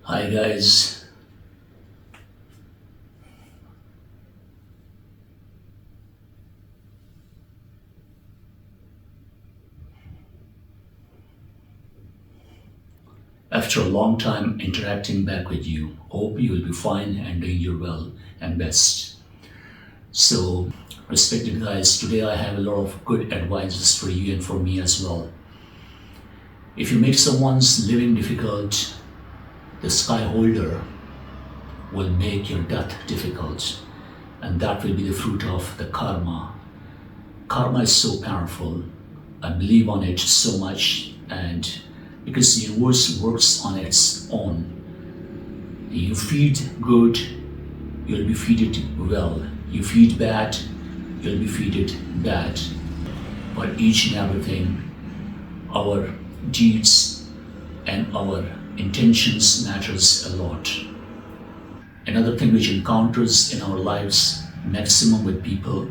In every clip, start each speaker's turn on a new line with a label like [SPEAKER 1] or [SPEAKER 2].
[SPEAKER 1] Hi guys. After a long time interacting back with you, hope you will be fine and doing your well and best. So, respected guys, today I have a lot of good advices for you and for me as well. If you make someone's living difficult, the sky holder will make your death difficult, and that will be the fruit of the karma. Karma is so powerful. I believe on it so much, and because the universe works on its own. You feed good, you'll be feeded well. You feed bad, you'll be feeded bad. But each and everything, our deeds and our intentions matters a lot. Another thing which encounters in our lives, maximum with people,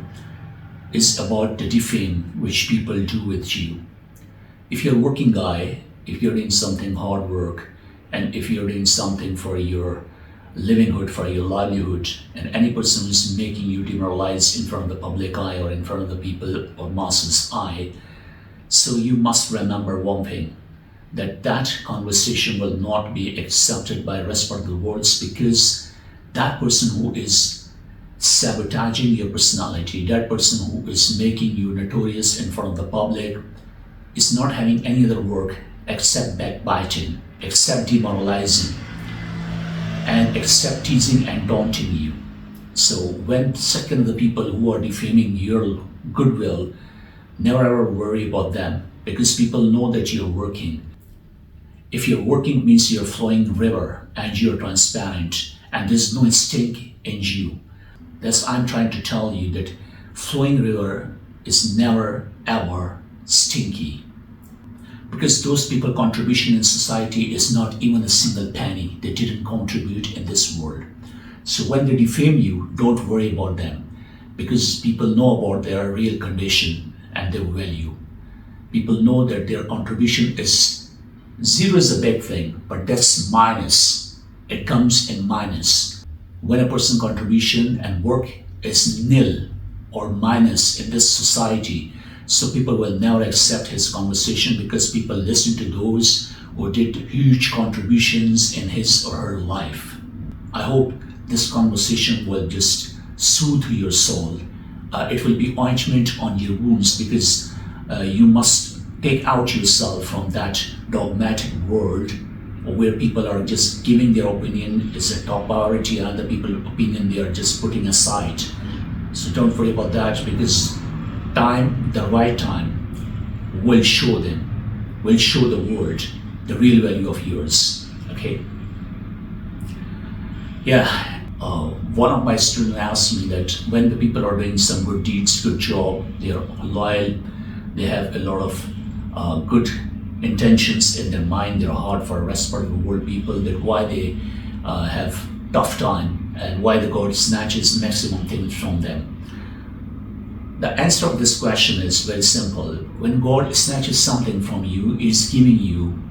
[SPEAKER 1] is about the defame which people do with you. If you're a working guy, if you're doing something hard work, and if you're doing something for your livelihood, for your livelihood, and any person is making you demoralized in front of the public eye or in front of the people or masses eye, so you must remember one thing, that conversation will not be accepted by the rest of the world, because that person who is sabotaging your personality, that person who is making you notorious in front of the public, is not having any other work except backbiting, except demoralizing, and except teasing and taunting you. So when second the people who are defaming your goodwill, never ever worry about them, because people know that you're working. If you're working means you're flowing river and you're transparent and there's no stink in you. That's I'm trying to tell you, that flowing river is never ever stinky. Because those people contribution in society is not even a single penny. They didn't contribute in this world. So when they defame you, don't worry about them, because people know about their real condition and their value. People know that their contribution is zero is a big thing, but that's minus. It comes in minus. When a person contribution and work is nil or minus in this society, so people will never accept his conversation, because people listen to those who did huge contributions in his or her life. I hope this conversation will just soothe your soul. It will be ointment on your wounds, because you must take out yourself from that dogmatic world where people are just giving their opinion is a top priority, and other people's opinion they are just putting aside. So don't worry about that, because time, the right time, will show them, will show the world the real value of yours. Okay? Yeah, one of my students asked me that when the people are doing some good deeds, good job, they are loyal, they have a lot of good intentions in their mind, their heart for the rest of the world people, that why they have tough time and why the God snatches maximum things from them. The answer of this question is very simple. When God snatches something from you, it's giving you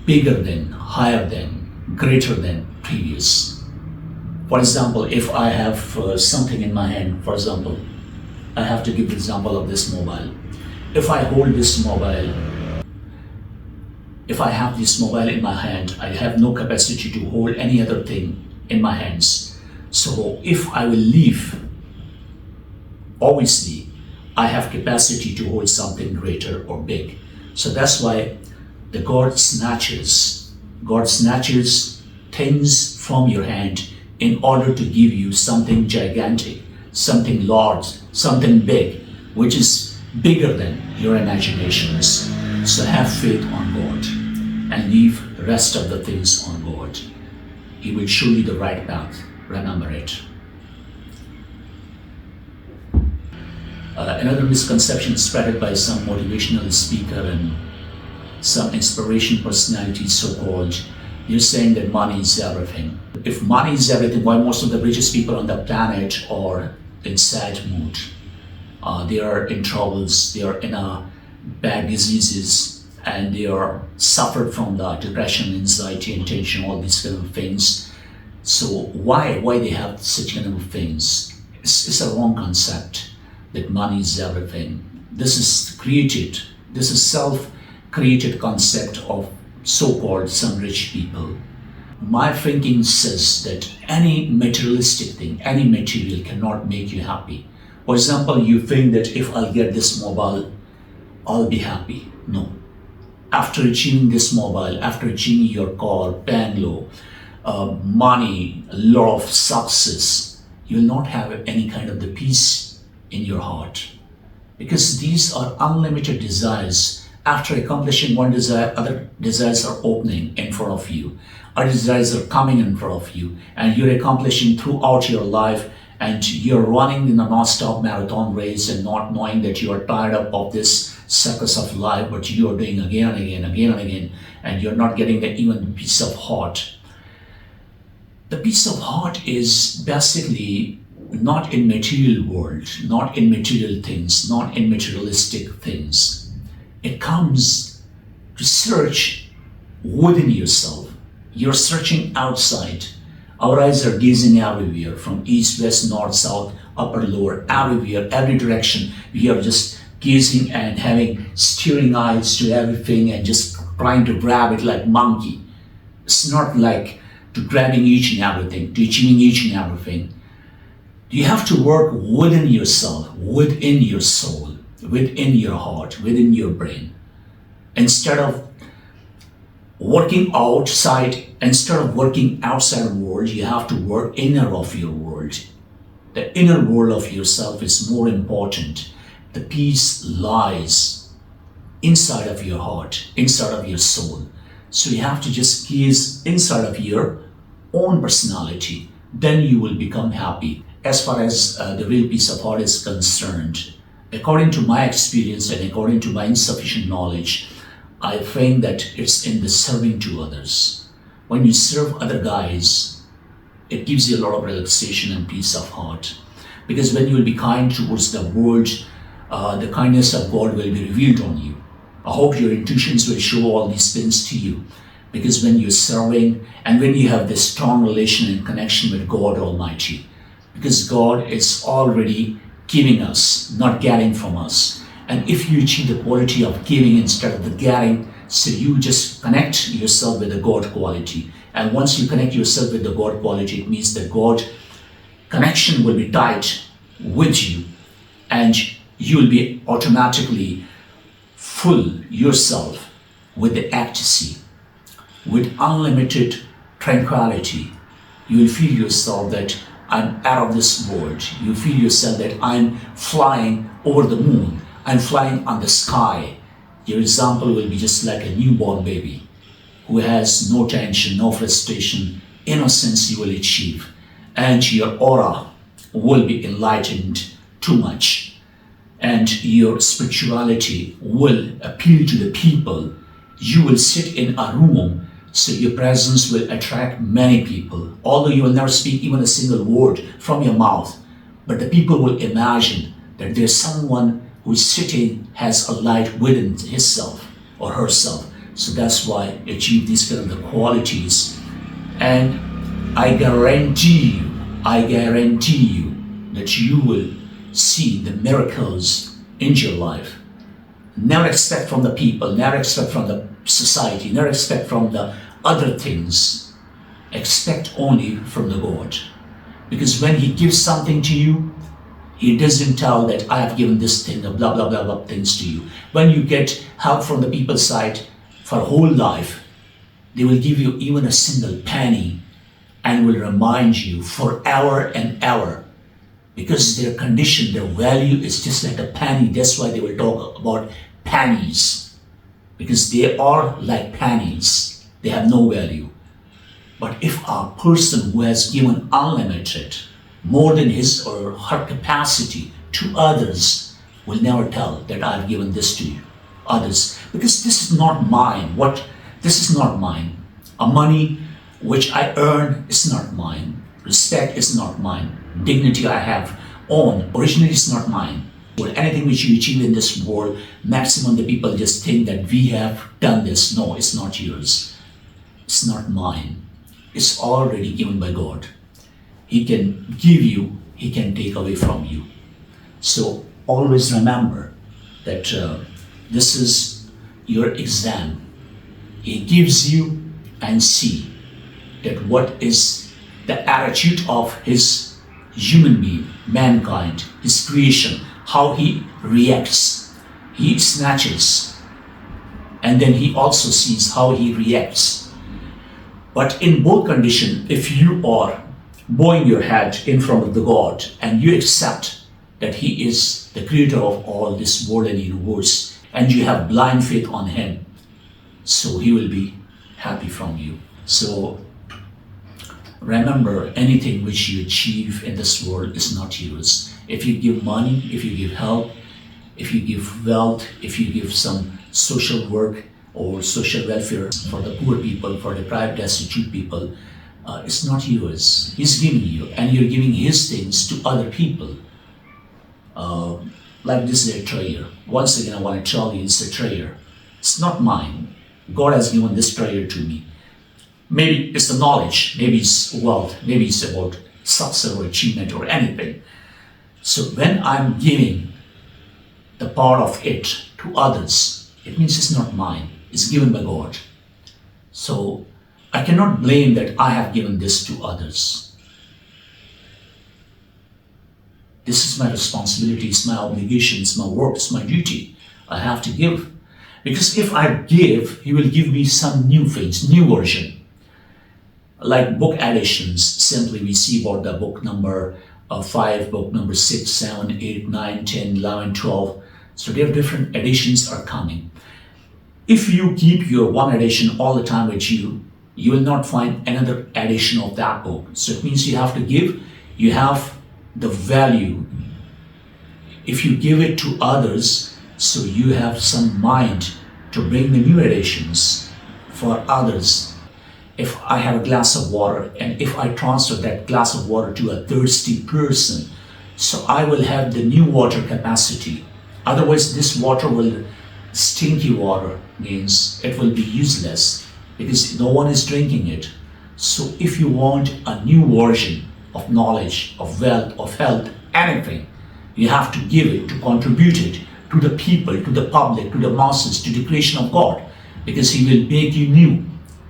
[SPEAKER 1] bigger than, higher than, greater than previous. For example, if I have something in my hand, for example, I have to give the example of this mobile. If I hold this mobile, if I have this mobile in my hand, I have no capacity to hold any other thing in my hands. So if I will leave, obviously, I have capacity to hold something greater or big. So that's why the God snatches things from your hand in order to give you something gigantic, something large, something big, which is bigger than your imaginations. So have faith on God and leave the rest of the things on God. He will show you the right path. Remember it. Another misconception spread by some motivational speaker and some inspiration personalities, so-called, they're saying that money is everything. If money is everything, why most of the richest people on the planet are in sad mood? They are in troubles, they are in bad diseases, and they are suffered from the depression, anxiety, and tension, all these kind of things. So why they have such kind of things? It's a wrong concept that money is everything. This is self-created concept of so-called some rich people. My thinking says that any materialistic thing, any material cannot make you happy. For example, you think that if I'll get this mobile, I'll be happy. No. After achieving this mobile, after achieving your car, bungalow, money, a lot of success, you will not have any kind of the peace in your heart. Because these are unlimited desires. After accomplishing one desire, other desires are opening in front of you. Other desires are coming in front of you, and you're accomplishing throughout your life, and you're running in a non-stop marathon race and not knowing that you are tired of this circus of life, but you are doing again and again, again and again, and you're not getting even peace of heart. The peace of heart is basically not in material world, not in material things, not in materialistic things. It comes to search within yourself. You're searching outside. Our eyes are gazing everywhere, from east, west, north, south, upper, lower, everywhere, every direction. We are just gazing and having staring eyes to everything and just trying to grab it like monkey. It's not like to grabbing each and everything, to achieving each and everything. You have to work within yourself, within your soul, within your heart, within your brain. Instead of working outside the world, you have to work inner of your world. The inner world of yourself is more important. The peace lies inside of your heart, inside of your soul. So you have to just gaze inside of your own personality. Then you will become happy. As far as the real peace of heart is concerned, according to my experience and according to my insufficient knowledge, I think that it's in the serving to others. When you serve other guys, it gives you a lot of relaxation and peace of heart. Because when you will be kind towards the world, the kindness of God will be revealed on you. I hope your intuitions will show all these things to you. Because when you're serving and when you have this strong relation and connection with God Almighty, because God is already giving us, not getting from us. And if you achieve the quality of giving instead of the getting, so you just connect yourself with the God quality. And once you connect yourself with the God quality, it means that God connection will be tight with you, and you will be automatically full yourself with the ecstasy, with unlimited tranquility. You will feel yourself that I'm out of this world. You feel yourself that I'm flying over the moon. I'm flying on the sky. Your example will be just like a newborn baby who has no tension, no frustration, innocence you will achieve. And your aura will be enlightened too much. And your spirituality will appeal to the people. You will sit in a room, so your presence will attract many people. Although you will never speak even a single word from your mouth, but the people will imagine that there's someone who is sitting, has a light within himself or herself. So that's why I achieve these kind of the qualities. And I guarantee you that you will see the miracles in your life. Never expect from the people, never expect from the society, never expect from the other things. Expect only from the God. Because when He gives something to you, He doesn't tell that I have given this thing, blah, blah, blah, blah things to you. When you get help from the people's side for whole life, they will give you even a single penny and will remind you forever and ever. Because their condition, their value is just like a penny. That's why they will talk about pennies. Because they are like pennies. They have no value. But if a person who has given unlimited, more than his or her capacity to others, will never tell that I've given this to you, others. Because this is not mine. This is not mine. A money which I earn is not mine. Respect is not mine. Dignity I have owned originally is not mine. Or anything which you achieve in this world, maximum the people just think that we have done this. No, it's not yours. It's not mine. It's already given by God. He can give you, He can take away from you. So always remember that this is your exam. He gives you and see that what is the attitude of His human being, mankind, His creation, how He reacts. He snatches, and then He also sees how He reacts. But in both conditions, if you are bowing your head in front of the God and you accept that He is the creator of all this world and universe, and you have blind faith on Him, so He will be happy from you. So remember, anything which you achieve in this world is not yours. If you give money, if you give help, if you give wealth, if you give some social work or social welfare for the poor people, for the deprived, destitute people, it's not yours. He's giving you, and you're giving His things to other people. Like this is a treasure. Once again, I want to tell you, it's a treasure. It's not mine. God has given this treasure to me. Maybe it's the knowledge, maybe it's wealth, maybe it's about success or achievement or anything. So when I'm giving the part of it to others, it means it's not mine. It's given by God. So I cannot blame that I have given this to others. This is my responsibility, it's my obligation, it's my work, it's my duty. I have to give. Because if I give, He will give me some new things, new version. Like book editions, simply we see about the book number 5, book number 6, 7, 8, 9, 10, 11, 12. So there are different editions are coming. If you keep your one edition all the time with you, you will not find another edition of that book. So it means you have to give, you have the value. If you give it to others, so you have some mind to bring the new editions for others. If I have a glass of water and if I transfer that glass of water to a thirsty person, so I will have the new water capacity. Otherwise, this water will, stinky water means it will be useless because no one is drinking it. So if you want a new version of knowledge, of wealth, of health, anything, you have to give it, to contribute it to the people, to the public, to the masses, to the creation of God, because He will make you new.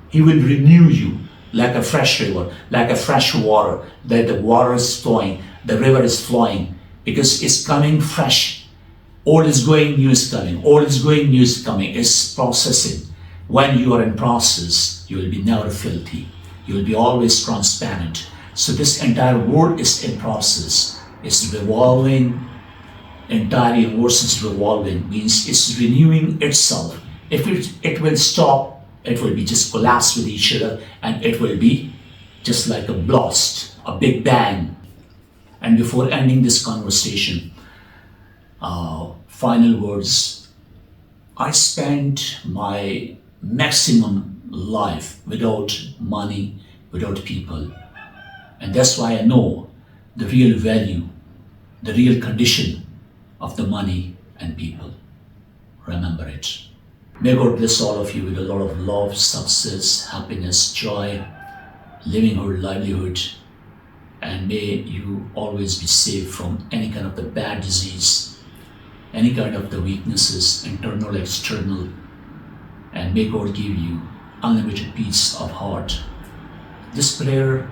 [SPEAKER 1] He will renew you like a fresh river, like a fresh water, that the water is flowing, the river is flowing, because it's coming fresh. Old is going, new is coming. Old is going, new is coming. It's processing. When you are in process, you will be never filthy. You will be always transparent. So this entire world is in process. It's revolving. Entire universe is revolving, means it's renewing itself. If it will stop, it will be just collapse with each other, and it will be just like a blast, a big bang. And before ending this conversation, final words. I spent my maximum life without money, without people. And that's why I know the real value, the real condition of the money and people. Remember it. May God bless all of you with a lot of love, success, happiness, joy, livelihood, livelihood, and may you always be safe from any kind of the bad disease, any kind of the weaknesses, internal, external, and may God give you unlimited peace of heart. This prayer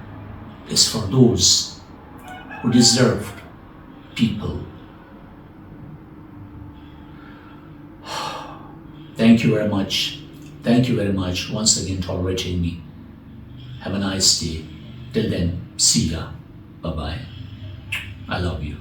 [SPEAKER 1] is for those who deserve people. Thank you very much. Thank you very much once again tolerating me. Have a nice day. Till then, see ya. Bye-bye. I love you.